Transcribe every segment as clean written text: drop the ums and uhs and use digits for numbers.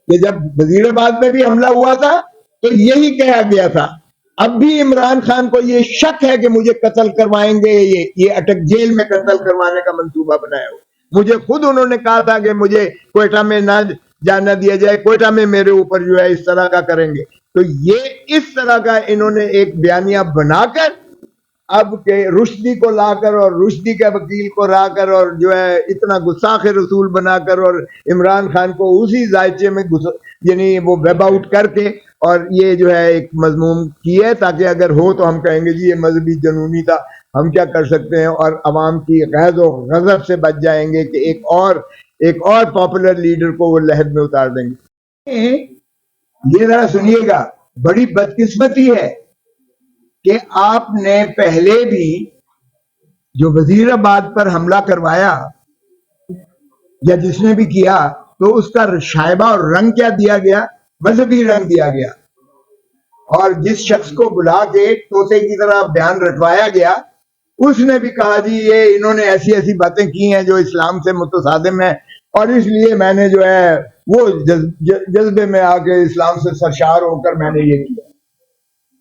کہ جب وزیر آباد میں بھی حملہ ہوا تھا تو یہی کہا گیا تھا. اب بھی عمران خان کو یہ شک ہے کہ مجھے قتل کروائیں گے, یہ اٹک جیل میں قتل کروانے کا منصوبہ بنایا ہوا. مجھے خود انہوں نے کہا تھا کہ مجھے کوئٹہ میں نہ جانا دیا جائے, کوئٹہ میں میرے اوپر جو ہے اس طرح کا کریں گے. تو یہ اس طرح کا انہوں نے ایک بیانیہ بنا کر اب کہ رشدی کو لا کر اور رشدی کے وکیل کو لا کر اور جو ہے اتنا گستاخ رسول بنا کر اور عمران خان کو اسی ذائچے میں یعنی وہ ویب آؤٹ کر کے اور یہ جو ہے ایک مضمون کی ہے تاکہ اگر ہو تو ہم کہیں گے جی یہ مذہبی جنونی تھا, ہم کیا کر سکتے ہیں, اور عوام کی غیظ و غضب سے بچ جائیں گے کہ ایک اور پاپولر لیڈر کو وہ لہد میں اتار دیں گے. یہ ذرا سنیے گا, بڑی بدقسمتی ہے کہ آپ نے پہلے بھی جو وزیر آباد پر حملہ کروایا یا جس نے بھی کیا تو اس کا شائبہ اور رنگ کیا دیا گیا, مذہبی رنگ دیا گیا, اور جس شخص کو بلا کے طوطے کی طرح بیان رٹوایا گیا اس نے بھی کہا جی یہ انہوں نے ایسی ایسی باتیں کی ہیں جو اسلام سے متصادم ہیں اور اس لیے میں نے جو ہے وہ جذبے میں آ کے اسلام سے سرشار ہو کر میں نے یہ کیا.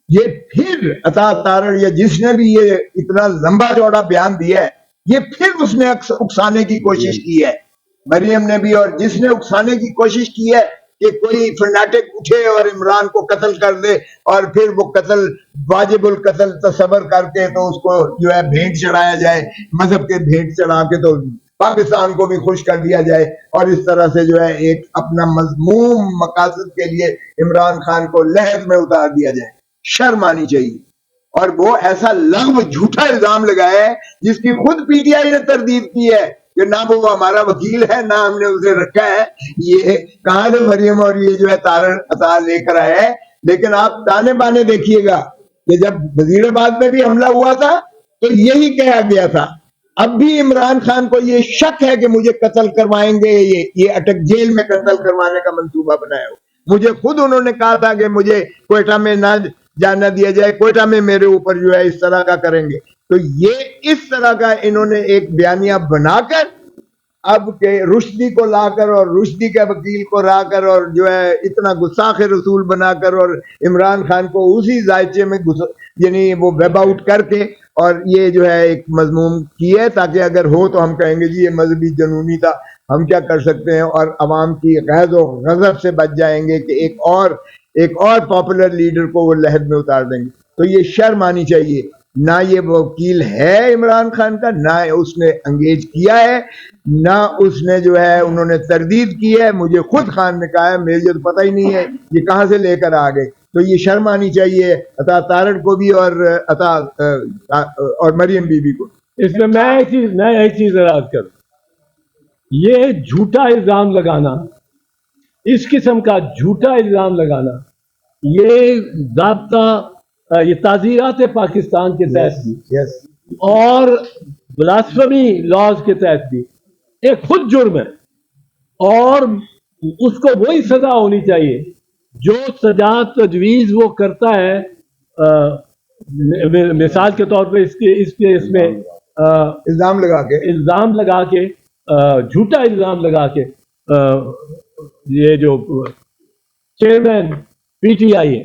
یہ پھر عطا تارڑ یا جس نے بھی یہ اتنا لمبا چوڑا بیان دیا ہے یہ پھر اس نے اکسانے کی کوشش کی ہے, مریم نے بھی, اور جس نے اکسانے کی کوشش کی ہے کہ کوئی فرناٹک اٹھے اور عمران کو قتل کر دے اور پھر وہ قتل واجب القتل تصور کر کے تو اس کو جو ہے بھیٹ چڑھایا جائے, مذہب کے بھیٹ چڑھا کے تو پاکستان کو بھی خوش کر دیا جائے اور اس طرح سے جو ہے ایک اپنا مذموم مقاصد کے لیے عمران خان کو لہد میں اتار دیا جائے. شرم آنی چاہیے. اور وہ ایسا لغو جھوٹا الزام لگایا ہے جس کی خود پی ٹی آئی نے تردید کی ہے کہ نہ وہ ہمارا وکیل ہے نہ ہم نے اسے رکھا ہے. یہ کہاں سے مریم اور یہ جو ہے تارڑ عطا لے کر آیا ہے. لیکن آپ تانے بانے دیکھیے گا کہ جب وزیر آباد میں بھی حملہ ہوا تھا تو یہی کہا گیا تھا. اب بھی عمران خان کو یہ شک ہے کہ مجھے قتل کروائیں گے, یہ اٹک جیل میں قتل کروانے کا منصوبہ بنایا ہوا. مجھے خود انہوں نے کہا تھا کہ مجھے کوئٹہ میں نہ جانا دیا جائے, کوئٹہ میں میرے اوپر جو ہے اس طرح کا کریں گے. تو یہ اس طرح کا انہوں نے ایک بیانیہ بنا کر اب کہ رشدی کو لا کر اور رشدی کے وکیل کو لا کر اور جو ہے اتنا گستاخ رسول بنا کر اور عمران خان کو اسی ذائچے میں یعنی وہ ویب آؤٹ کر کے اور یہ جو ہے ایک مضمون کی ہے تاکہ اگر ہو تو ہم کہیں گے جی یہ مذہبی جنونی تھا, ہم کیا کر سکتے ہیں, اور عوام کی غیظ و غضب سے بچ جائیں گے کہ ایک اور پاپولر لیڈر کو وہ لہد میں اتار دیں گے. تو یہ شرم آنی چاہیے. نہ یہ وکیل ہے عمران خان کا, نہ اس نے انگیج کیا ہے, نہ اس نے جو ہے انہوں نے تردید کی ہے. مجھے خود خان نے کہا ہے, مجھے تو پتہ ہی نہیں ہے یہ کہاں سے لے کر آ گئے. تو یہ شرم آنی چاہیے عطا تارڑ کو بھی اور مریم بی بی کو. اس میں میں ایک چیز عرض کروں, یہ جھوٹا الزام لگانا, اس قسم کا جھوٹا الزام لگانا, یہ ضابطہ یہ تعزیرات پاکستان کے تحت بھی اور بلاسفمی لاز کے تحت بھی ایک خود جرم ہے, اور اس کو وہی سزا ہونی چاہیے جو سزا تجویز وہ کرتا ہے. مثال کے طور پہ اس میں الزام لگا کے جھوٹا الزام لگا کے یہ جو چیئرمین پی ٹی آئی ہے,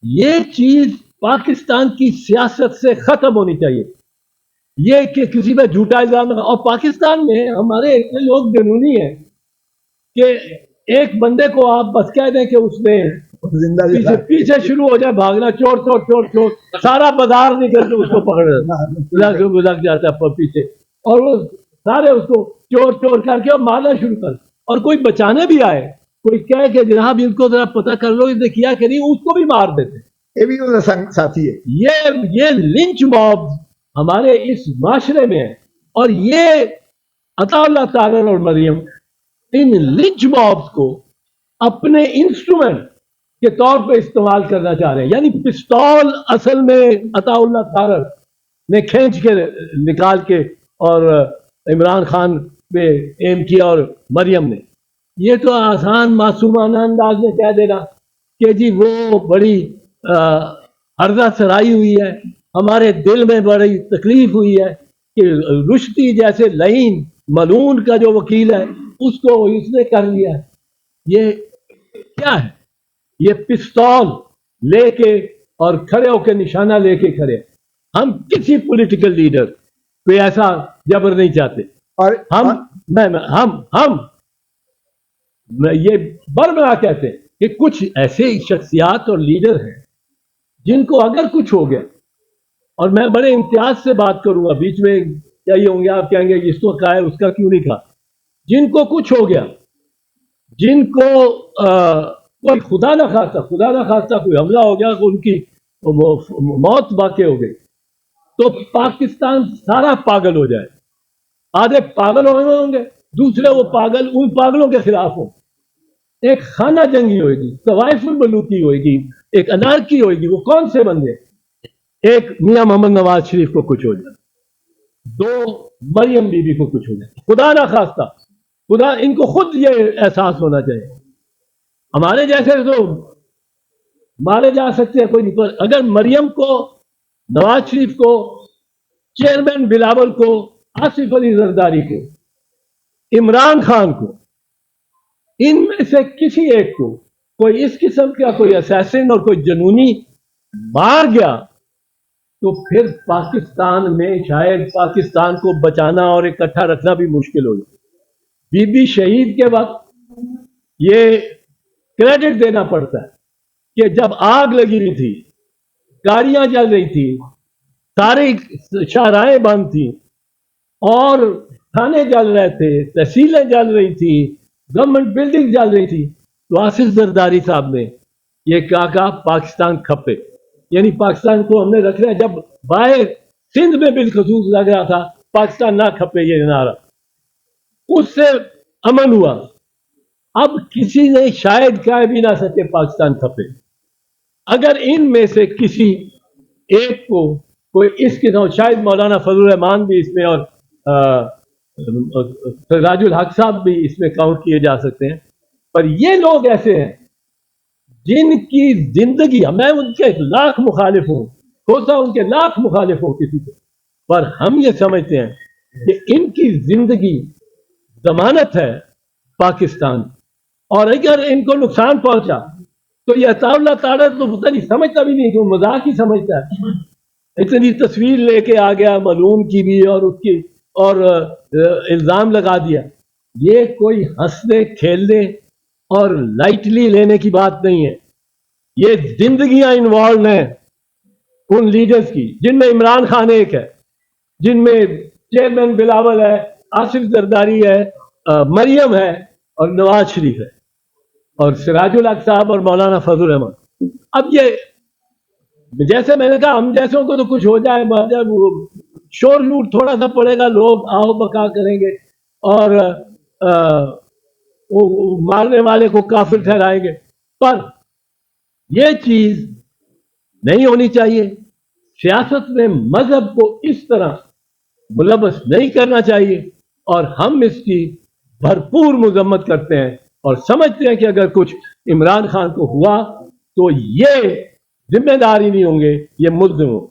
یہ چیز پاکستان کی سیاست سے ختم ہونی چاہیے. یہ کہ کسی پہ جھوٹا الزام لگا, اور پاکستان میں ہمارے اتنے لوگ جنونی ہیں کہ ایک بندے کو آپ بس کہہ دیں کہ اس نے پیچھے شروع ہو جائے بھاگنا, چور چور چور چور, سارا بازار نکل کے اس کو پکڑ لگ جاتا ہے پیچھے, اور وہ سارے اس کو چور چور کر کے مارنا شروع کر, اور کوئی بچانے بھی آئے, کوئی کہے کہ جناب ان کو ذرا پتہ کر لو اس نے کیا کہ نہیں, اس کو بھی مار دیتے. یہ بھی ساتھی ہے. یہ لنچ موب ہمارے اس معاشرے میں ہے, اور یہ عطا اللہ تارڑ اور مریم ان لنچ موبس کو اپنے انسٹرومنٹ کے طور پہ استعمال کرنا چاہ رہے ہیں. یعنی پستول اصل میں عطا اللہ تارڑ نے کھینچ کے نکال کے اور عمران خان پہ ایم کیا, اور مریم نے یہ تو آسان معصومانہ انداز میں کہہ دینا کہ جی وہ بڑی عرضہ سرائی ہوئی ہے, ہمارے دل میں بڑی تکلیف ہوئی ہے کہ رشدی جیسے لعین ملعون کا جو وکیل ہے اس کو اس نے کر لیا ہے. یہ کیا ہے؟ یہ پستول لے کے اور کھڑے ہو کے نشانہ لے کے کھڑے. ہم کسی پولیٹیکل لیڈر کوئی ایسا جبر نہیں چاہتے. اور ہم یہ برملا کہتے ہیں کہ کچھ ایسے شخصیات اور لیڈر ہیں جن کو اگر کچھ ہو گیا، اور میں بڑے امتیاز سے بات کروں گا، بیچ میں کیا یہ ہوں گے آپ کہیں گے اس کو کہا ہے اس کا کیوں نہیں کہا، جن کو کچھ ہو گیا، جن کو کوئی خدا نہ خواستہ کوئی حملہ ہو گیا، ان کی موت واقع ہو گئی، تو پاکستان سارا پاگل ہو جائے. آدھے پاگل ہوئے ہوں گے، دوسرے وہ پاگل ان پاگلوں کے خلاف ہوں. ایک خانہ جنگی ہوئے گی، طوائف الملوکی ہوئے گی، ایک انارکی ہوئے گی. وہ کون سے بندے؟ ایک میاں محمد نواز شریف کو کچھ ہو جائے، دو مریم بی بی کو کچھ ہو جائے، خدا نہ خواستہ، خدا ان کو خود یہ احساس ہونا چاہیے. ہمارے جیسے تو مارے جا سکتے ہیں، کوئی نہیں. پر اگر مریم کو، نواز شریف کو، چیئرمین بلاول کو، آصف علی زرداری کو، عمران خان کو، ان میں سے کسی ایک کو کوئی اس قسم کا کوئی اسیسن اور کوئی جنونی مار گیا، تو پھر پاکستان میں شاید پاکستان کو بچانا اور اکٹھا رکھنا بھی مشکل ہو جائے. بی بی شہید کے وقت یہ کریڈٹ دینا پڑتا ہے کہ جب آگ لگی ہوئی تھی، گاڑیاں جل رہی تھی، ساری شاہراہیں بند تھیں، اور تھانے جل رہے تھے، تحصیلیں جل رہی تھی، گورنمنٹ بلڈنگ جل رہی تھی، تو آصف زرداری صاحب نے یہ کہا پاکستان کھپے، یعنی پاکستان کو ہم نے رکھنا ہے. جب باہر سندھ میں بالخصوص لگ رہا تھا پاکستان نہ کھپے یہ نعرہ، اس سے امن ہوا. اب کسی نے شاید کہہ بھی نہ سکے پاکستان کھپے. اگر ان میں سے کسی ایک کو کوئی اس کے نام، شاید مولانا فضل الرحمان بھی اس میں اور راج الحق صاحب بھی اس میں کاؤنٹ کیے جا سکتے ہیں، پر یہ لوگ ایسے ہیں جن کی زندگی، میں ان کے لاکھ مخالف ہوں، ہوتا ان کے لاکھ مخالف ہوں کسی کو، پر ہم یہ سمجھتے ہیں کہ ان کی زندگی ضمانت ہے پاکستان. اور اگر ان کو نقصان پہنچا تو یہ اللہ تعالیٰ تو پتہ نہیں سمجھتا بھی نہیں، کہ وہ مذاق ہی سمجھتا ہے. اتنی تصویر لے کے آ گیا ملعون کی بھی، اور اس کی اور الزام لگا دیا. یہ کوئی ہنسنے کھیلنے اور لائٹلی لینے کی بات نہیں ہے. یہ زندگیاں انوالوڈ ہیں ان لیڈرز کی، جن میں عمران خان ایک ہے، جن میں چیئرمین بلاول ہے، آصف زرداری ہے، مریم ہے، اور نواز شریف ہے، اور سراج الحق صاحب اور مولانا فضل الرحمان. اب یہ جیسے میں نے کہا، ہم جیسوں کو تو کچھ ہو جائے، شور لوٹ تھوڑا سا پڑے گا، لوگ آہو بکا کریں گے اور مارنے والے کو کافر ٹھہرائیں گے. پر یہ چیز نہیں ہونی چاہیے. سیاست میں مذہب کو اس طرح ملوث نہیں کرنا چاہیے، اور ہم اس کی بھرپور مذمت کرتے ہیں اور سمجھتے ہیں کہ اگر کچھ عمران خان کو ہوا تو یہ ذمہ داری نہیں ہوں گے، یہ ملزم ہوں.